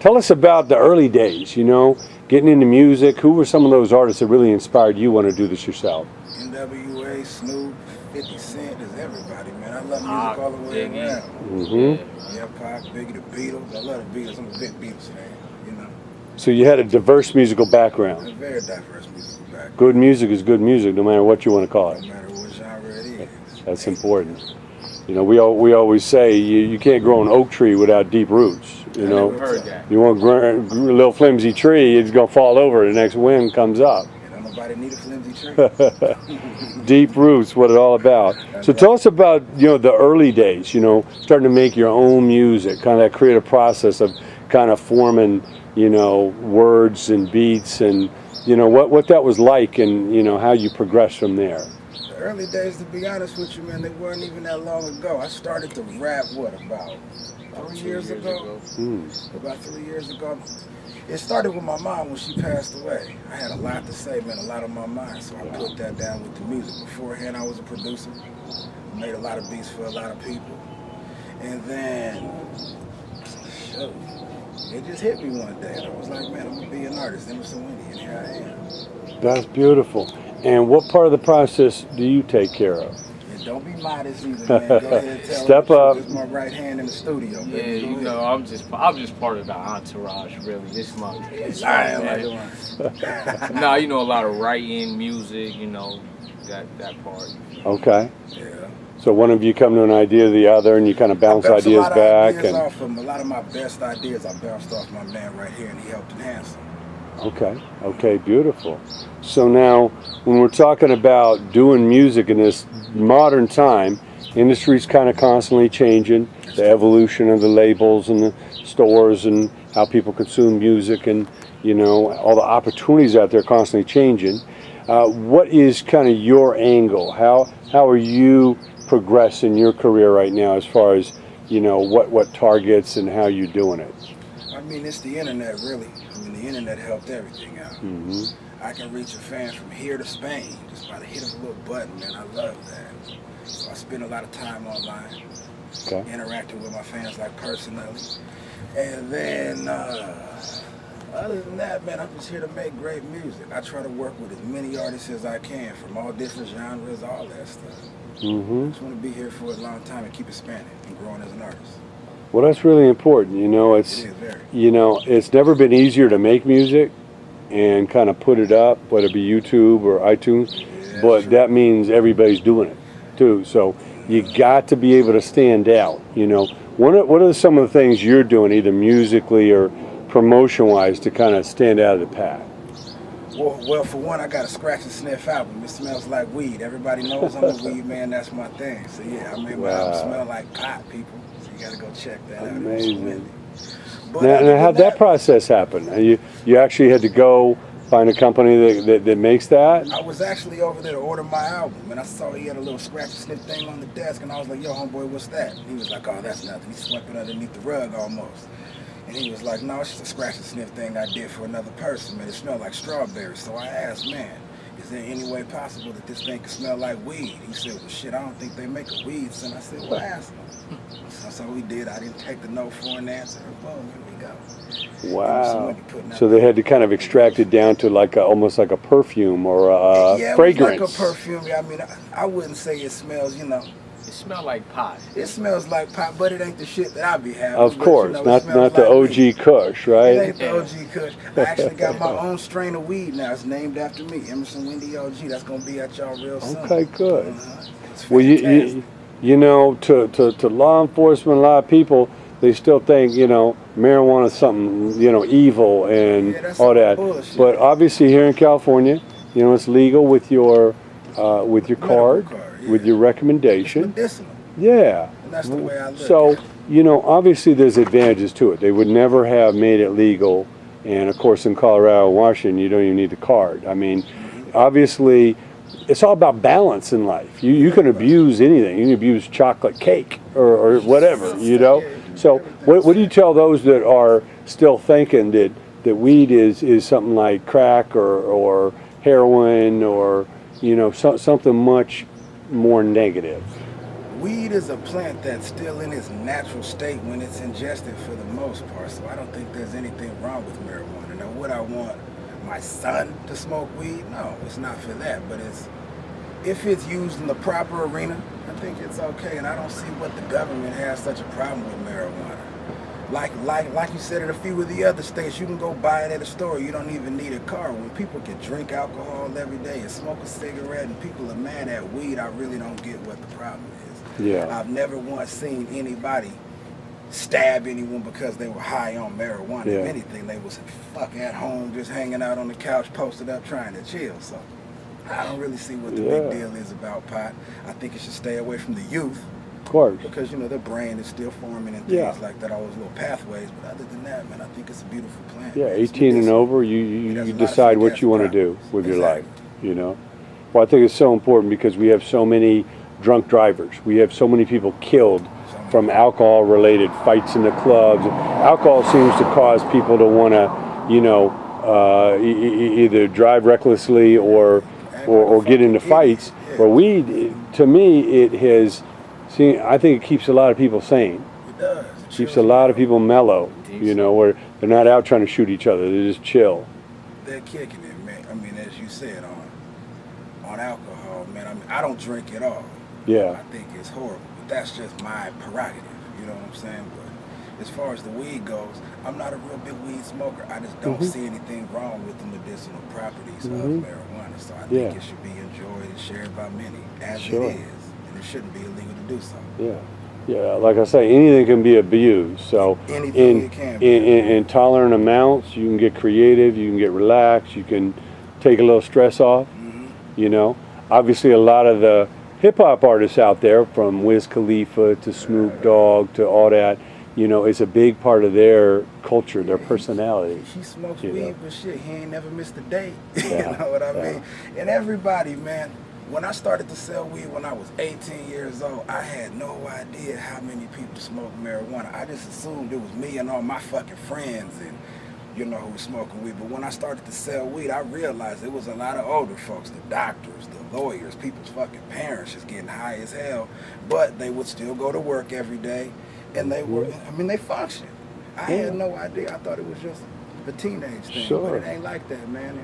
Tell us about the early days, getting into music. Who were some of those artists that really inspired you want to do this yourself? NWA, Snoop, 50 Cent, there's everybody, man. I love music all the way around. Mm-hmm. Yeah, Pac, Biggie, the Beatles. I love the Beatles. I'm a big Beatles fan, So you had a diverse musical background. A very diverse musical background. Good music is good music, no matter what you want to call it. No matter what genre it is. That's important. We always say you can't grow an oak tree without deep roots. I never heard that. You want a little flimsy tree, it's going to fall over. The next wind comes up. Don't nobody need a flimsy tree. Deep roots, what it's all about. So tell us about the early days. Starting to make your own music, kind of that creative process of kind of forming words and beats, and what that was like, and how you progressed from there. The early days, to be honest with you, man, they weren't even that long ago. I started to rap about 3 years ago. About 3 years ago. It started with my mom when she passed away. I had a lot to say, man, a lot on my mind, so I put that down with the music. Beforehand, I was a producer. Made a lot of beats for a lot of people. And then, it just hit me one day, and I was like, man, I'm going to be an artist, Emerson Windy, and here I am. That's beautiful. And what part of the process do you take care of? Yeah, don't be modest either, man. Go ahead and tell Step up. It's my right hand in the studio, baby. Yeah, I'm just part of the entourage, really. This is my a lot of writing, music, that part. Okay. Yeah. So one of you come to an idea, the other, and you kind of bounce ideas back. A lot of my best ideas I bounced off my man right here, and he helped enhance them. Okay, beautiful. So now, when we're talking about doing music in this modern time, industry's kind of constantly changing. The evolution of the labels and the stores and how people consume music, and all the opportunities out there constantly changing. What is kind of your angle? How are you progressing your career right now, as far as what targets and how you're doing it? I mean, it's the internet, really. The internet helped everything out. Mm-hmm. I can reach a fan from here to Spain just by the hit of a little button, man. I love that. So I spend a lot of time online, interacting with my fans, like, personally. And then, other than that, man, I'm just here to make great music. I try to work with as many artists as I can, from all different genres, all that stuff. Mm-hmm. I just want to be here for a long time and keep expanding and growing as an artist. Well, that's really important. It's never been easier to make music and kind of put it up, whether it be YouTube or iTunes, but that means everybody's doing it too. So you got to be able to stand out. What are some of the things you're doing, either musically or promotion-wise, to kind of stand out of the pack? Well, for one, I got a scratch and sniff album. It smells like weed. Everybody knows I'm a weed man. That's my thing. So yeah, I made my album smell like pot, people. So you got to go check that out. Amazing. Now how'd that process happen? You actually had to go find a company that makes that? I was actually over there to order my album, and I saw he had a little scratch and sniff thing on the desk, and I was like, yo, homeboy, what's that? And he was like, oh, that's nothing. He swept it underneath the rug almost. And he was like, no, it's just a scratch and sniff thing I did for another person, man. It smelled like strawberries. So I asked, man, is there any way possible that this thing could smell like weed? He said, well, shit, I don't think they make a weed. And I said, well, ask them. So we did. I didn't take the no for an answer. Boom, here we go. Wow. So they had to kind of extract it down to almost like a perfume or a fragrance. Yeah, like a perfume. I mean, I wouldn't say it smells, It smells like pot. It smells like pot, but it ain't the shit that I be having. Of course, not the OG Kush, right? It ain't the OG Kush. I actually got my own strain of weed now. It's named after me, Emerson Windy OG. That's gonna be at y'all real soon. Okay, good. Well, to law enforcement, a lot of people, they still think marijuana is something evil and all that. Bullshit. But obviously here in California, it's legal with your card. With your recommendation. It's medicinal. Yeah. And that's the way I look So, at it. obviously there's advantages to it. They would never have made it legal. And of course in Colorado and Washington, you don't even need the card. I mean, obviously, it's all about balance in life. You can abuse anything. You can abuse chocolate cake or whatever, So what do you tell those that are still thinking that weed is something like crack or heroin or, something much more negative? weed is a plant that's still in its natural state when it's ingested for the most part. So I don't think there's anything wrong with marijuana. Now, would I want my son to smoke weed? No, it's not for that. But if it's used in the proper arena, I think it's okay. And I don't see what the government has such a problem with marijuana. Like you said in a few of the other states, you can go buy it at a store. You don't even need a car. When people can drink alcohol every day and smoke a cigarette and people are mad at weed, I really don't get what the problem is. Yeah. I've never once seen anybody stab anyone because they were high on marijuana. Yeah. If anything, they was at home just hanging out on the couch, posted up, trying to chill. So I don't really see what the big deal is about pot. I think it should stay away from the youth. Of course. Because, their brain is still forming and things like that, all those little pathways. But other than that, man, I think it's a beautiful plant. Yeah, 18 and over, you decide what you want to do with your life, Well, I think it's so important because we have so many drunk drivers. We have so many people killed from alcohol-related fights in the clubs. Alcohol seems to cause people to want to, either drive recklessly or get into fights. But weed, to me, it has... See, I think it keeps a lot of people sane. It does. It keeps a lot of people mellow, where they're not out trying to shoot each other. They just chill. They're kicking it, man. I mean, as you said, on alcohol, man, I don't drink at all. Yeah. I think it's horrible. But that's just my prerogative. You know what I'm saying? But as far as the weed goes, I'm not a real big weed smoker. I just don't see anything wrong with the medicinal properties of marijuana. So I think it should be enjoyed and shared by many, as it is. And it shouldn't be illegal to do so. Yeah, like I say, anything can be abused. So anything in tolerant amounts, you can get creative, you can get relaxed, you can take a little stress off. Obviously a lot of the hip-hop artists out there, from Wiz Khalifa to Snoop Dogg to all that, it's a big part of their culture, their personality. He smokes weed, but shit, he ain't never missed a date. Yeah. You know what I mean? And everybody, man, when I started to sell weed when I was 18 years old, I had no idea how many people smoked marijuana. I just assumed it was me and all my fucking friends and, who was smoking weed. But when I started to sell weed, I realized it was a lot of older folks, the doctors, the lawyers, people's fucking parents just getting high as hell. But they would still go to work every day, and they were, they functioned. I had no idea. I thought it was just a teenage thing. But it ain't like that, man.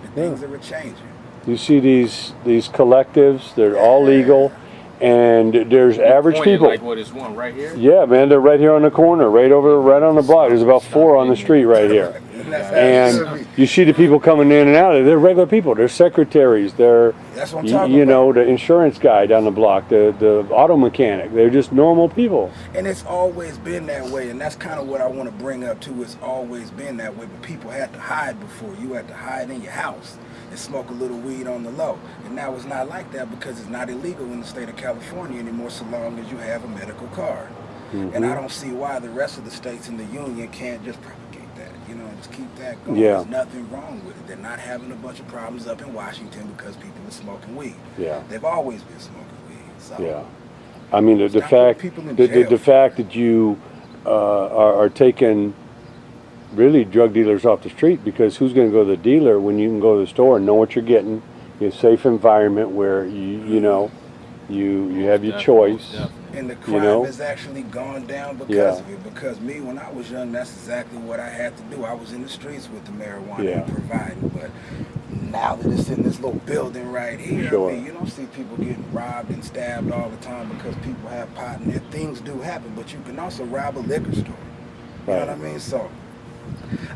And things are changing. You see these collectives, they're all legal, and there's average people. Like what is one right here? Yeah, man, they're right here on the corner, right on the block. There's about 4 on the street right here. And you see the people coming in and out. They're regular people. They're secretaries. They're, that's what I'm talking about. The insurance guy down the block, the auto mechanic. They're just normal people. And it's always been that way. And that's kind of what I want to bring up too. It's always been that way. But people had to hide before. You had to hide in your house and smoke a little weed on the low. And now it's not like that because it's not illegal in the state of California anymore so long as you have a medical card. And I don't see why the rest of the states in the union can't just propagate that, just keep that going. Yeah. There's nothing wrong with it. They're not having a bunch of problems up in Washington because people are smoking weed. Yeah. They've always been smoking weed. So yeah. I mean, the fact that you are taking really drug dealers off the street, because who's going to go to the dealer when you can go to the store and know what you're getting in a safe environment where you have your choice. And the crime has actually gone down because of it. Because me, when I was young, that's exactly what I had to do. I was in the streets with the marijuana and providing. But now that it's in this little building right here, I mean, you don't see people getting robbed and stabbed all the time because people have pot in there. Things do happen, but you can also rob a liquor store. You know what I mean? So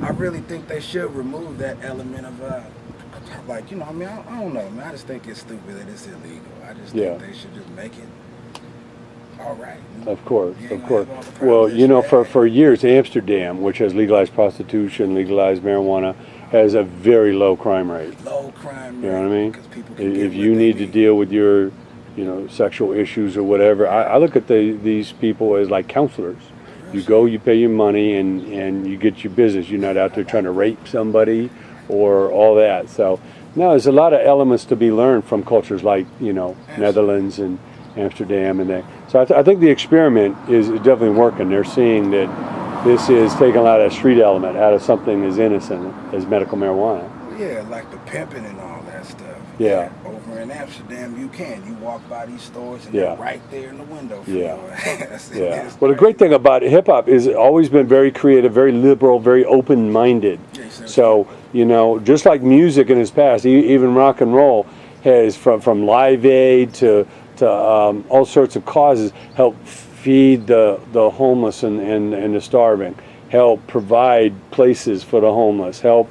I really think they should remove that element of, I don't know, man. I just think it's stupid that it's illegal. I just think they should just make it all right. Of course. Well, for years, Amsterdam, which has legalized prostitution, legalized marijuana, has a very low crime rate. Low crime rate. You know what I mean? People can if you need to deal with your, sexual issues or whatever, I look at these people as like counselors. You go, you pay your money, and you get your business. You're not out there trying to rape somebody or all that. So, no, there's a lot of elements to be learned from cultures like, Netherlands and Amsterdam and that. So I think the experiment is definitely working. They're seeing that this is taking a lot of street element out of something as innocent as medical marijuana. Yeah, like the pimping and all that stuff. Yeah. Over in Amsterdam, you can. You walk by these stores and Yeah. they're right there in the window for Yeah. you. Yeah. Well, the great thing about hip hop is it's always been very creative, very liberal, very open-minded. Yeah, you said So, you know, just like music in its past, even rock and roll has from Live Aid to all sorts of causes helped feed the homeless and the starving, help provide places for the homeless, help,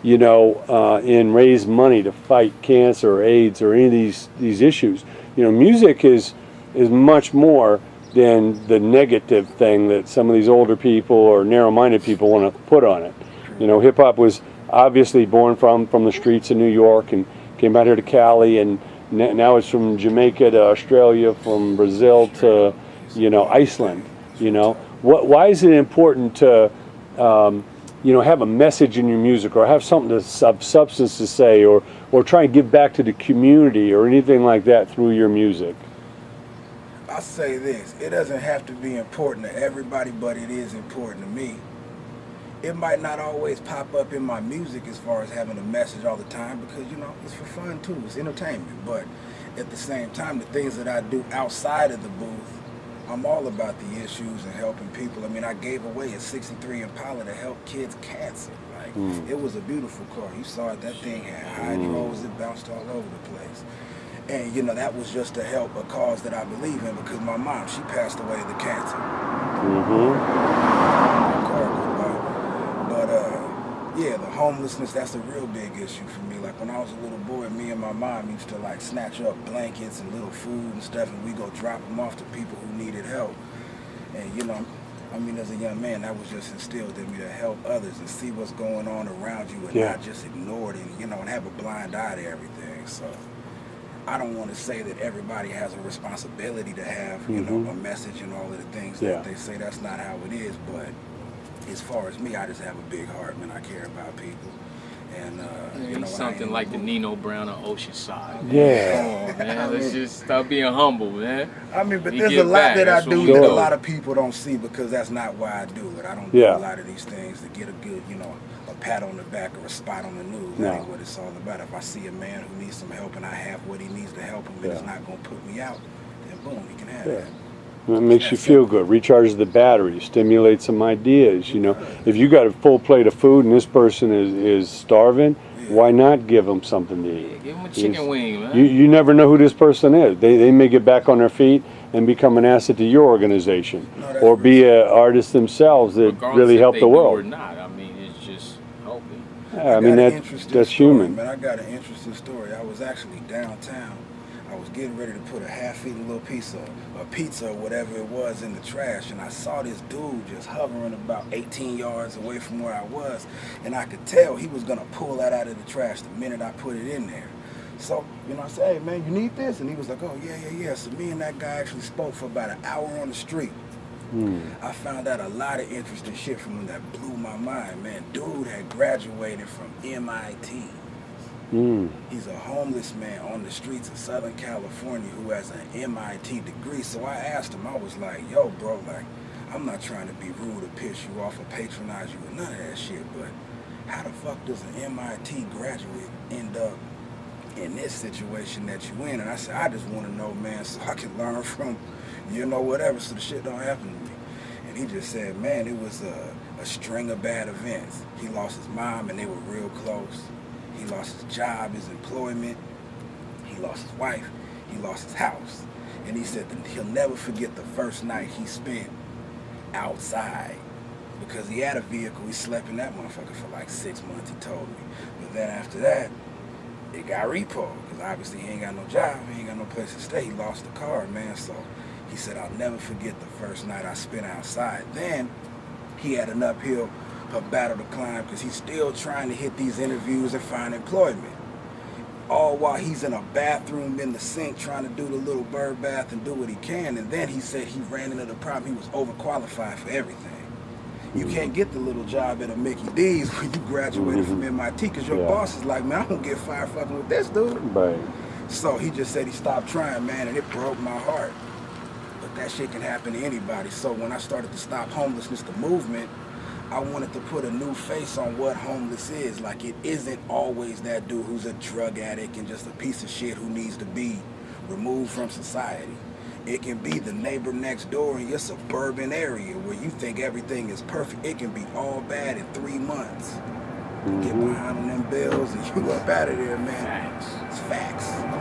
you know, and raise money to fight cancer or AIDS or any of these issues. You know, music is much more than the negative thing that some of these older people or narrow-minded people want to put on it. You know, hip hop was obviously born from the streets of New York and came out here to Cali, and now it's from Jamaica to Australia, from Brazil to, you know, Iceland. You know, why is it important to you know, have a message in your music or have something of substance to say, or try and give back to the community or anything like that through your music? I'll say this, it doesn't have to be important to everybody, but it is important to me. It might not always pop up in my music as far as having a message all the time, because, you know, it's for fun too, it's entertainment. But at the same time, the things that I do outside of the booth, I'm all about the issues and helping people. I mean, I gave away a 63 Impala to help kids cancer. Like, it was a beautiful car. You saw it, that thing had high rolls, it bounced all over the place. And, you know, that was just to help a cause that I believe in, because my mom, she passed away of the cancer. Yeah, the homelessness, that's a real big issue for me. Like, when I was a little boy, me and my mom used to, like, snatch up blankets and little food and stuff, and we go drop them off to people who needed help. And, you know, I mean, as a young man, that was just instilled in me to help others and see what's going on around you and not just ignore it and, you know, and have a blind eye to everything. So I don't want to say that everybody has a responsibility to have, you know, a message and all of the things that they say. That's not how it is. But as far as me, I just have a big heart, man. I care about people. And, you know, something like the Nino Brown of Oceanside. Yeah. Come on, man. Let's just stop being humble, man. I mean, but You there's a give lot back. that I That's what do we that do. a lot of people don't see, because that's not why I do it. I don't do a lot of these things to get a good, you know, a pat on the back or a spot on the news. That ain't what it's all about. If I see a man who needs some help and I have what he needs to help him, and it's not going to put me out, then boom, he can have that. It makes you feel good, recharges the battery, stimulates some ideas. You know, if you got a full plate of food and this person is starving, why not give them something to eat? Yeah, give them a chicken wing, man. You never know who this person is. They may get back on their feet and become an asset to your organization, or be an artist themselves that Regardless really if help they the do world. or not. I mean, it's just helping. Yeah, I mean, that's human. Man, I got an interesting story. I was actually downtown. I was getting ready to put a half-eaten little piece of a pizza or whatever it was in the trash, and I saw this dude just hovering about 18 yards away from where I was, and I could tell he was gonna pull that out of the trash the minute I put it in there. So, you know, I said, hey man, you need this? And he was like, oh yeah. So me and that guy actually spoke for about an hour on the street. I found out a lot of interesting shit from him that blew my mind, man. Dude had graduated from MIT. He's a homeless man on the streets of Southern California who has an MIT degree. So I asked him, I was like, yo, bro, like, I'm not trying to be rude or piss you off or patronize you or none of that shit, but how the fuck does an MIT graduate end up in this situation that you in? And I said, I just want to know, man, so I can learn from, you know, whatever, so the shit don't happen to me. And he just said, man, it was a string of bad events. He lost his mom and they were real close. He lost his job, his employment. He lost his wife. He lost his house. And he said that he'll never forget the first night he spent outside, because he had a vehicle. He slept in that motherfucker for like 6 months, he told me. But then after that, it got repoed, because obviously he ain't got no job. He ain't got no place to stay. He lost the car, man. So he said, I'll never forget the first night I spent outside. Then he had an uphill battle to climb, because he's still trying to hit these interviews and find employment. All while he's in a bathroom in the sink trying to do the little bird bath and do what he can. And then he said he ran into the problem. He was overqualified for everything. You can't get the little job at a Mickey D's when you graduated from MIT, because your boss is like, man, I'm gonna get fired fucking with this dude. Right. So he just said he stopped trying, man, and it broke my heart. But that shit can happen to anybody. So when I started to stop homelessness, the movement, I wanted to put a new face on what homeless is. Like, it isn't always that dude who's a drug addict and just a piece of shit who needs to be removed from society. It can be the neighbor next door in your suburban area where you think everything is perfect. It can be all bad in 3 months. Get behind on them bills and you up out of there, man. Facts. It's facts.